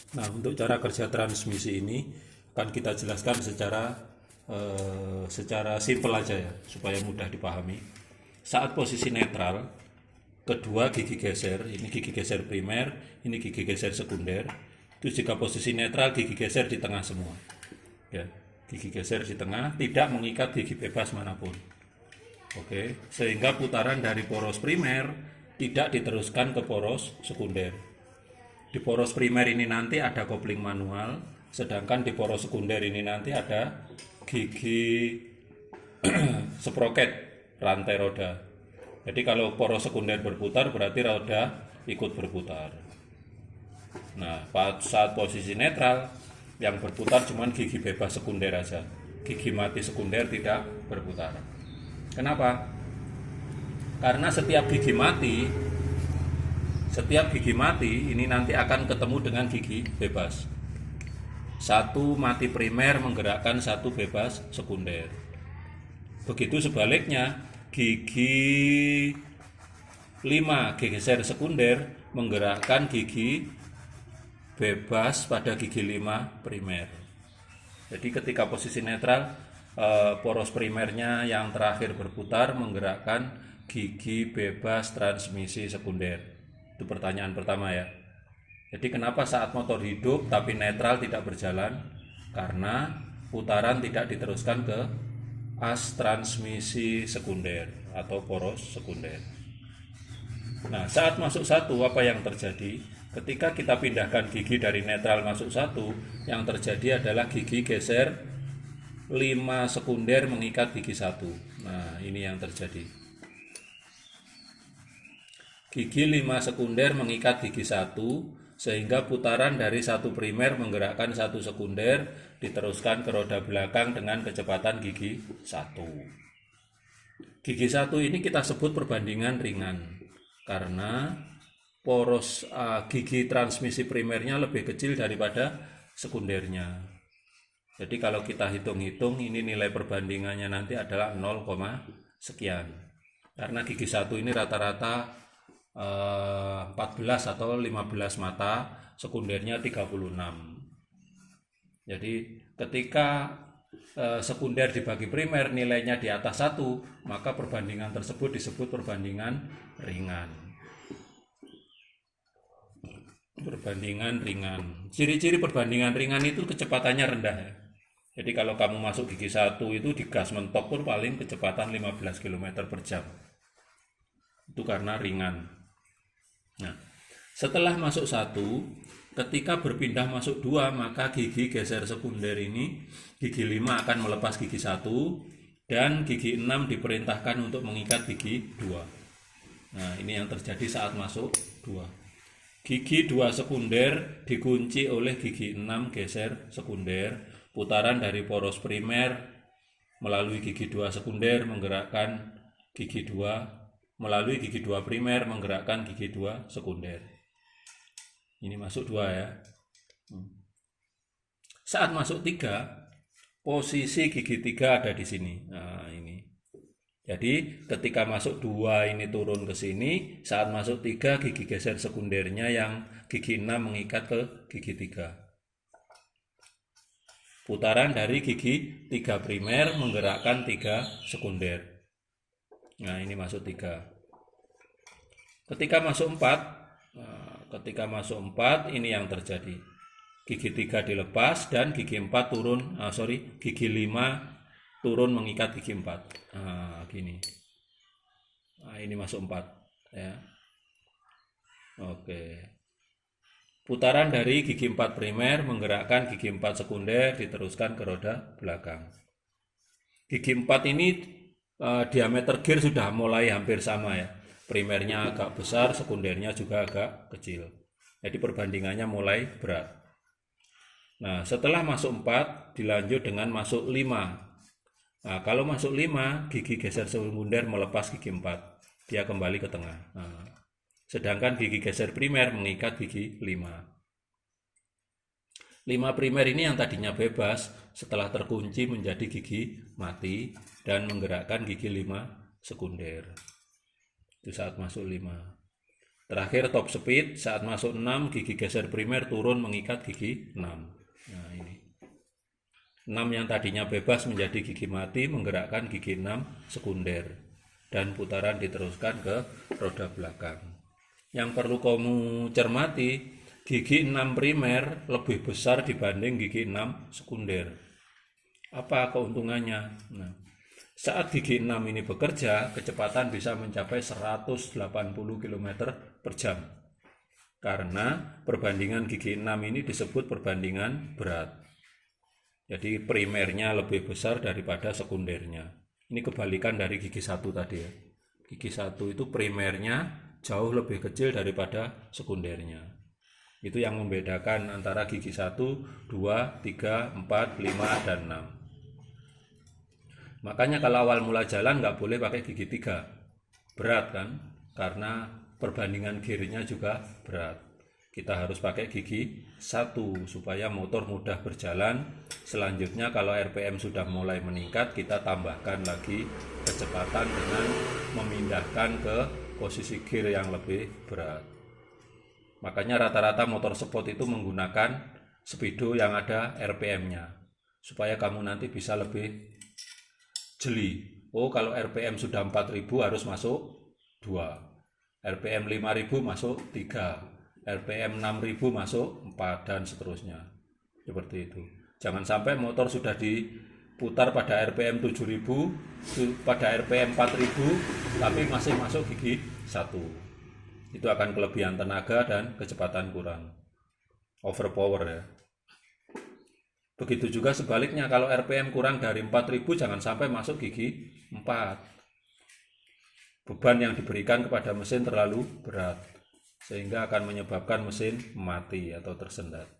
Nah, untuk cara kerja transmisi ini akan kita jelaskan secara simpel aja ya, supaya mudah dipahami. Saat posisi netral, kedua gigi geser, ini gigi geser primer, ini gigi geser sekunder. Itu jika posisi netral, gigi geser di tengah semua. Ya, gigi geser di tengah, tidak mengikat gigi bebas manapun. Oke, sehingga putaran dari poros primer tidak diteruskan ke poros sekunder. Di poros primer ini nanti ada kopling manual, sedangkan di poros sekunder ini nanti ada gigi sproket rantai roda. Jadi kalau poros sekunder berputar berarti roda ikut berputar. Nah, saat posisi netral yang berputar cuma gigi bebas sekunder aja. Gigi mati sekunder tidak berputar. Kenapa? Karena setiap gigi mati ini nanti akan ketemu dengan gigi bebas. Satu mati primer menggerakkan satu bebas sekunder. Begitu sebaliknya, gigi 5 geser sekunder menggerakkan gigi bebas pada gigi 5 primer. Jadi ketika posisi netral, poros primernya yang terakhir berputar menggerakkan gigi bebas transmisi sekunder. Itu pertanyaan pertama ya. Jadi kenapa saat motor hidup tapi netral tidak berjalan? Karena putaran tidak diteruskan ke as transmisi sekunder atau poros sekunder. Nah, saat masuk satu apa yang terjadi? Ketika kita pindahkan gigi dari netral masuk satu, yang terjadi adalah gigi geser 5 sekunder mengikat gigi satu. Nah, ini yang terjadi. Gigi 5 sekunder mengikat gigi satu, sehingga putaran dari satu primer menggerakkan satu sekunder diteruskan ke roda belakang dengan kecepatan gigi satu. Gigi satu ini kita sebut perbandingan ringan karena poros gigi transmisi primernya lebih kecil daripada sekundernya. Jadi kalau kita hitung-hitung ini nilai perbandingannya nanti adalah 0, sekian. Karena gigi satu ini rata-rata 14 atau 15 mata, sekundernya 36. Jadi ketika sekunder dibagi primer nilainya di atas 1, maka perbandingan tersebut disebut perbandingan ringan. Perbandingan ringan. Ciri-ciri perbandingan ringan itu kecepatannya rendah ya. Jadi kalau kamu masuk gigi satu itu di gas mentok pun paling kecepatan 15 km per jam. Itu karena ringan. Nah, setelah masuk satu, ketika berpindah masuk 2, maka gigi geser sekunder ini, gigi 5 akan melepas gigi 1, dan gigi 6 diperintahkan untuk mengikat gigi 2. Nah, ini yang terjadi saat masuk 2. Gigi 2 sekunder dikunci oleh gigi 6 geser sekunder. Putaran dari poros primer melalui gigi 2 sekunder menggerakkan gigi 2, melalui gigi 2 primer menggerakkan gigi 2 sekunder. Ini masuk 2 ya. Saat masuk 3, posisi gigi 3 ada di sini. Nah, ini. Jadi ketika masuk 2 ini turun ke sini, saat masuk 3 gigi geser sekundernya yang gigi 6 mengikat ke gigi 3. Putaran dari gigi 3 primer menggerakkan 3 sekunder. Nah, ini masuk 3. Ketika masuk 4, ini yang terjadi. Gigi 3 dilepas dan gigi 4 turun, gigi 5 turun mengikat gigi 4. Nah, gini. Nah, ini masuk 4 ya. Oke. Putaran dari gigi 4 primer menggerakkan gigi 4 sekunder diteruskan ke roda belakang. Gigi 4 ini diameter gear sudah mulai hampir sama ya. Primernya agak besar, sekundernya juga agak kecil. Jadi perbandingannya mulai berat. Nah, setelah masuk 4 dilanjut dengan masuk 5. Nah, kalau masuk 5, gigi geser sekunder melepas gigi 4. Dia kembali ke tengah. Nah, sedangkan gigi geser primer mengikat gigi 5. 5 primer ini yang tadinya bebas setelah terkunci menjadi gigi mati dan menggerakkan gigi 5 sekunder. Itu saat masuk 5. Terakhir top speed, saat masuk 6, gigi geser primer turun mengikat gigi 6. Nah ini 6 yang tadinya bebas menjadi gigi mati, menggerakkan gigi 6 sekunder, dan putaran diteruskan ke roda belakang. Yang perlu kamu cermati, gigi 6 primer lebih besar dibanding gigi 6 sekunder. Apa keuntungannya? Nah, saat gigi 6 ini bekerja, kecepatan bisa mencapai 180 km per jam. Karena perbandingan gigi 6 ini disebut perbandingan berat. Jadi primernya lebih besar daripada sekundernya. Ini kebalikan dari gigi 1 tadi ya. Gigi 1 itu primernya jauh lebih kecil daripada sekundernya. Itu yang membedakan antara gigi 1, 2, 3, 4, 5, dan 6. Makanya kalau awal mula jalan nggak boleh pakai gigi 3. Berat kan? Karena perbandingan gearnya juga berat. Kita harus pakai gigi 1 supaya motor mudah berjalan. Selanjutnya kalau RPM sudah mulai meningkat, kita tambahkan lagi kecepatan dengan memindahkan ke posisi gear yang lebih berat. Makanya rata-rata motor sport itu menggunakan speedo yang ada RPM-nya supaya kamu nanti bisa lebih jeli. Oh, kalau RPM sudah 4000 harus masuk 2, RPM 5000 masuk 3, RPM 6000 masuk 4, dan seterusnya. Seperti itu. Jangan sampai motor sudah diputar pada RPM 7000, pada RPM 4000, tapi masih masuk gigi 1. Itu akan kelebihan tenaga dan kecepatan kurang. Overpower ya. Begitu juga sebaliknya, kalau RPM kurang dari 4000 jangan sampai masuk gigi 4. Beban yang diberikan kepada mesin terlalu berat, sehingga akan menyebabkan mesin mati atau tersendat.